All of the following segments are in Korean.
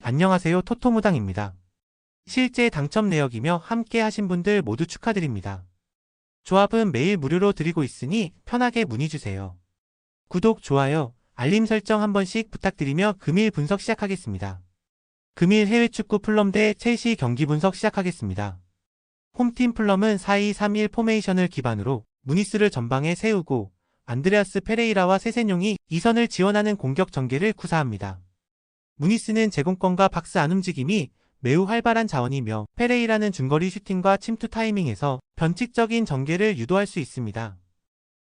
안녕하세요, 토토무당입니다. 실제 당첨 내역이며 함께 하신 분들 모두 축하드립니다. 조합은 매일 무료로 드리고 있으니 편하게 문의주세요. 구독, 좋아요, 알림 설정 한 번씩 부탁드리며 금일 분석 시작하겠습니다. 금일 해외축구 풀럼 대 첼시 경기 분석 시작하겠습니다. 홈팀 풀럼은 4-2-3-1 포메이션을 기반으로 무니스를 전방에 세우고 안드레아스 페레이라와 세세뇽이 2선을 지원하는 공격 전개를 구사합니다. 무니스는 제공권과 박스 안 움직임이 매우 활발한 자원이며 페레이라는 중거리 슈팅과 침투 타이밍에서 변칙적인 전개를 유도할 수 있습니다.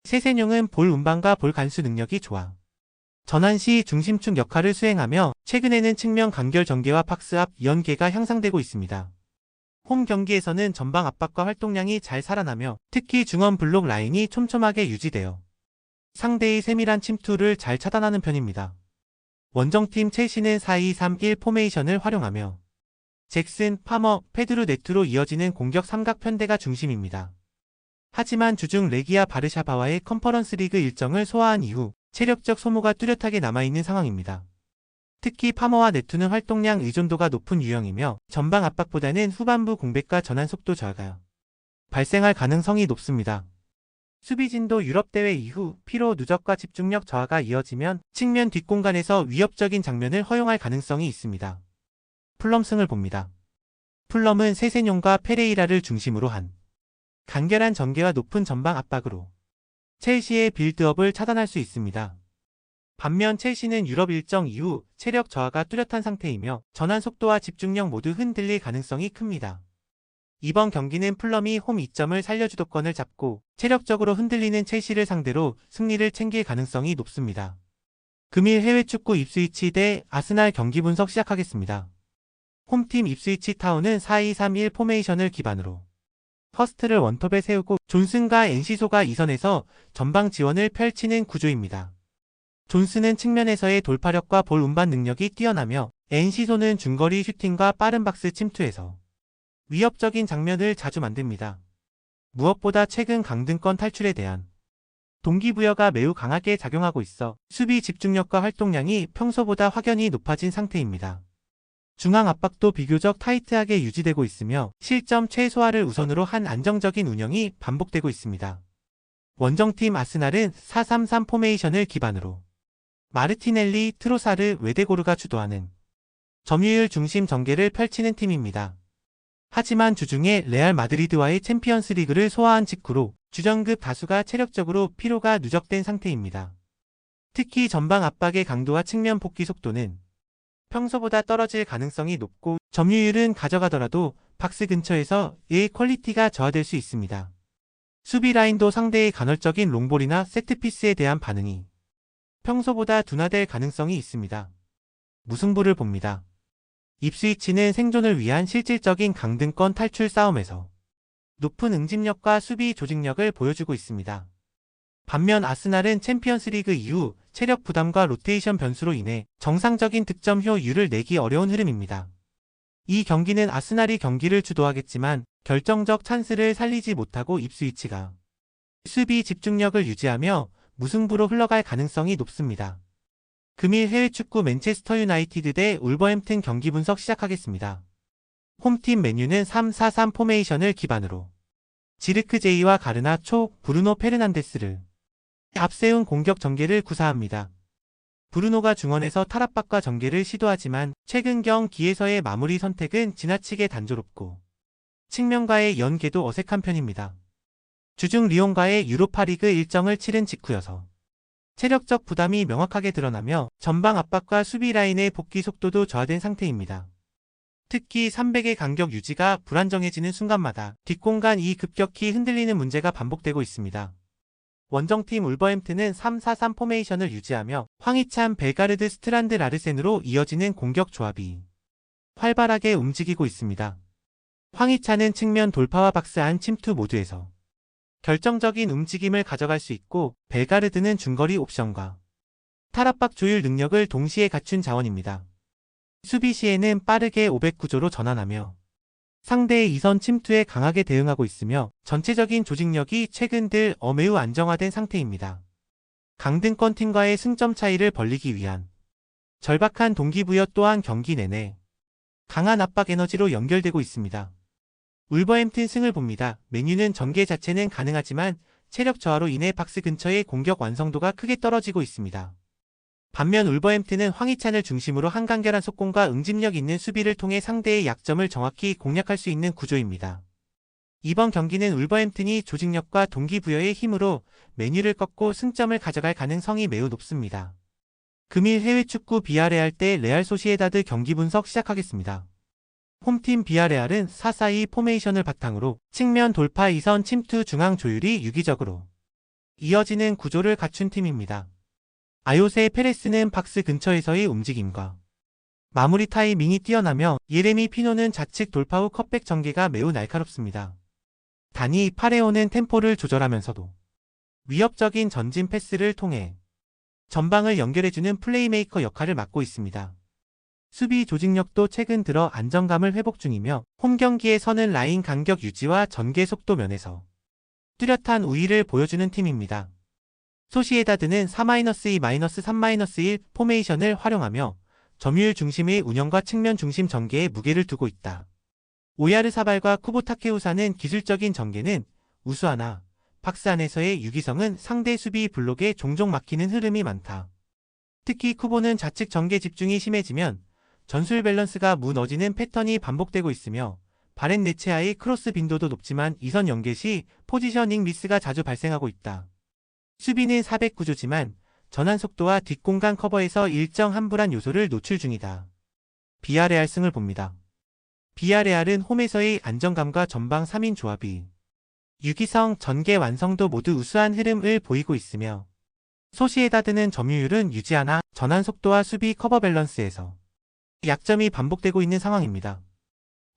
세세뇽은 볼 운반과 볼 간수 능력이 좋아 전환 시 중심축 역할을 수행하며 최근에는 측면 간결 전개와 박스 앞 연계가 향상되고 있습니다. 홈 경기에서는 전방 압박과 활동량이 잘 살아나며 특히 중원 블록 라인이 촘촘하게 유지되어 상대의 세밀한 침투를 잘 차단하는 편입니다. 원정팀 첼시는 4-2-3-1 포메이션을 활용하며 잭슨, 파머, 페드루 네투로 이어지는 공격 삼각 편대가 중심입니다. 하지만 주중 레기아 바르샤바와의 컨퍼런스 리그 일정을 소화한 이후 체력적 소모가 뚜렷하게 남아있는 상황입니다. 특히 파머와 네투는 활동량 의존도가 높은 유형이며 전방 압박보다는 후반부 공백과 전환 속도 저하가 발생할 가능성이 높습니다. 수비진도 유럽대회 이후 피로 누적과 집중력 저하가 이어지면 측면 뒷공간에서 위협적인 장면을 허용할 가능성이 있습니다. 풀럼승을 봅니다. 풀럼은 세세뇽과 페레이라를 중심으로 한 간결한 전개와 높은 전방 압박으로 첼시의 빌드업을 차단할 수 있습니다. 반면 첼시는 유럽 일정 이후 체력 저하가 뚜렷한 상태이며 전환 속도와 집중력 모두 흔들릴 가능성이 큽니다. 이번 경기는 풀럼이 홈 2점을 살려 주도권을 잡고 체력적으로 흔들리는 첼시를 상대로 승리를 챙길 가능성이 높습니다. 금일 해외축구 입스위치 대 아스날 경기 분석 시작하겠습니다. 홈팀 입스위치 타운은 4-2-3-1 포메이션을 기반으로 퍼스트를 원톱에 세우고 존슨과 엔시소가 2선에서 전방 지원을 펼치는 구조입니다. 존슨은 측면에서의 돌파력과 볼 운반 능력이 뛰어나며 엔시소는 중거리 슈팅과 빠른 박스 침투에서 위협적인 장면을 자주 만듭니다. 무엇보다 최근 강등권 탈출에 대한 동기부여가 매우 강하게 작용하고 있어 수비 집중력과 활동량이 평소보다 확연히 높아진 상태입니다. 중앙 압박도 비교적 타이트하게 유지되고 있으며 실점 최소화를 우선으로 한 안정적인 운영이 반복되고 있습니다. 원정팀 아스날은 4-3-3 포메이션을 기반으로 마르티넬리, 트로사르, 웨데고르가 주도하는 점유율 중심 전개를 펼치는 팀입니다. 하지만 주중에 레알 마드리드와의 챔피언스 리그를 소화한 직후로 주전급 다수가 체력적으로 피로가 누적된 상태입니다. 특히 전방 압박의 강도와 측면 복귀 속도는 평소보다 떨어질 가능성이 높고 점유율은 가져가더라도 박스 근처에서의 퀄리티가 저하될 수 있습니다. 수비 라인도 상대의 간헐적인 롱볼이나 세트피스에 대한 반응이 평소보다 둔화될 가능성이 있습니다. 무승부를 봅니다. 입스위치는 생존을 위한 실질적인 강등권 탈출 싸움에서 높은 응집력과 수비 조직력을 보여주고 있습니다. 반면 아스날은 챔피언스 리그 이후 체력 부담과 로테이션 변수로 인해 정상적인 득점 효율을 내기 어려운 흐름입니다. 이 경기는 아스날이 경기를 주도하겠지만 결정적 찬스를 살리지 못하고 입스위치가 수비 집중력을 유지하며 무승부로 흘러갈 가능성이 높습니다. 금일 해외축구 맨체스터 유나이티드 대 울버햄튼 경기 분석 시작하겠습니다. 홈팀 맨유는 3-4-3 포메이션을 기반으로 지르크 제이와 가르나초, 브루노 페르난데스를 앞세운 공격 전개를 구사합니다. 브루노가 중원에서 탈압박과 전개를 시도하지만 최근 경기에서의 마무리 선택은 지나치게 단조롭고 측면과의 연계도 어색한 편입니다. 주중 리옹과의 유로파리그 일정을 치른 직후여서 체력적 부담이 명확하게 드러나며 전방 압박과 수비 라인의 복귀 속도도 저하된 상태입니다. 특히 300의 간격 유지가 불안정해지는 순간마다 뒷공간이 급격히 흔들리는 문제가 반복되고 있습니다. 원정팀 울버햄튼은 3-4-3 포메이션을 유지하며 황희찬, 벨가르드, 스트란드, 라르센으로 이어지는 공격 조합이 활발하게 움직이고 있습니다. 황희찬은 측면 돌파와 박스 안 침투 모두에서 결정적인 움직임을 가져갈 수 있고 벨가르드는 중거리 옵션과 탈압박 조율 능력을 동시에 갖춘 자원입니다. 수비 시에는 빠르게 500구조로 전환하며 상대의 2선 침투에 강하게 대응하고 있으며 전체적인 조직력이 최근 들 매우 안정화된 상태입니다. 강등권 팀과의 승점 차이를 벌리기 위한 절박한 동기부여 또한 경기 내내 강한 압박 에너지로 연결되고 있습니다. 울버햄튼 승을 봅니다. 맨유는 전개 자체는 가능하지만 체력 저하로 인해 박스 근처의 공격 완성도가 크게 떨어지고 있습니다. 반면 울버햄튼은 황희찬을 중심으로 한간결한 속공과 응집력 있는 수비를 통해 상대의 약점을 정확히 공략할 수 있는 구조입니다. 이번 경기는 울버햄튼이 조직력과 동기부여의 힘으로 맨유를 꺾고 승점을 가져갈 가능성이 매우 높습니다. 금일 해외 축구 비아레알 대 레알 소시에다드 경기 분석 시작하겠습니다. 홈팀 비아레알은 4-4-2 포메이션을 바탕으로 측면 돌파 2선 침투 중앙 조율이 유기적으로 이어지는 구조를 갖춘 팀입니다. 아요세 페레스는 박스 근처에서의 움직임과 마무리 타이밍이 뛰어나며 예레미 피노는 좌측 돌파 후 컷백 전개가 매우 날카롭습니다. 다니 파레오는 템포를 조절하면서도 위협적인 전진 패스를 통해 전방을 연결해주는 플레이메이커 역할을 맡고 있습니다. 수비 조직력도 최근 들어 안정감을 회복 중이며 홈 경기에서는 라인 간격 유지와 전개 속도 면에서 뚜렷한 우위를 보여주는 팀입니다. 소시에다드는 4-2-3-1 포메이션을 활용하며 점유율 중심의 운영과 측면 중심 전개에 무게를 두고 있다. 오야르사발과 쿠보 타케우사는 기술적인 전개는 우수하나 박스 안에서의 유기성은 상대 수비 블록에 종종 막히는 흐름이 많다. 특히 쿠보는 좌측 전개 집중이 심해지면 전술 밸런스가 무너지는 패턴이 반복되고 있으며 바렌네체아의 크로스 빈도도 높지만 이선 연계 시 포지셔닝 미스가 자주 발생하고 있다. 수비는 400 구조지만 전환 속도와 뒷공간 커버에서 일정한 불안 요소를 노출 중이다. 비아레알 승을 봅니다. 비아레알은 홈에서의 안정감과 전방 3인 조합이 유기성, 전개 완성도 모두 우수한 흐름을 보이고 있으며 소시에다드는 점유율은 유지하나 전환 속도와 수비 커버 밸런스에서 약점이 반복되고 있는 상황입니다.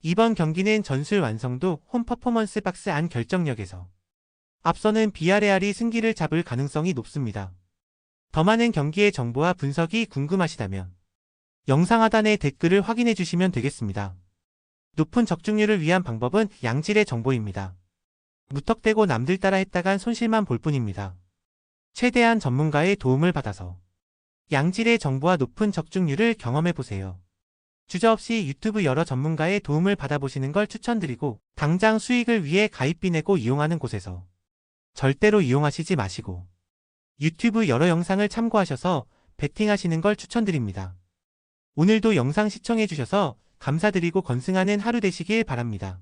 이번 경기는 전술 완성도, 홈 퍼포먼스 박스 안 결정력에서 앞서는 비아레알이 승기를 잡을 가능성이 높습니다. 더 많은 경기의 정보와 분석이 궁금하시다면 영상 하단의 댓글을 확인해 주시면 되겠습니다. 높은 적중률을 위한 방법은 양질의 정보입니다. 무턱대고 남들 따라 했다간 손실만 볼 뿐입니다. 최대한 전문가의 도움을 받아서 양질의 정보와 높은 적중률을 경험해보세요. 주저없이 유튜브 여러 전문가의 도움을 받아보시는 걸 추천드리고 당장 수익을 위해 가입비 내고 이용하는 곳에서 절대로 이용하시지 마시고 유튜브 여러 영상을 참고하셔서 베팅하시는 걸 추천드립니다. 오늘도 영상 시청해주셔서 감사드리고 건승하는 하루 되시길 바랍니다.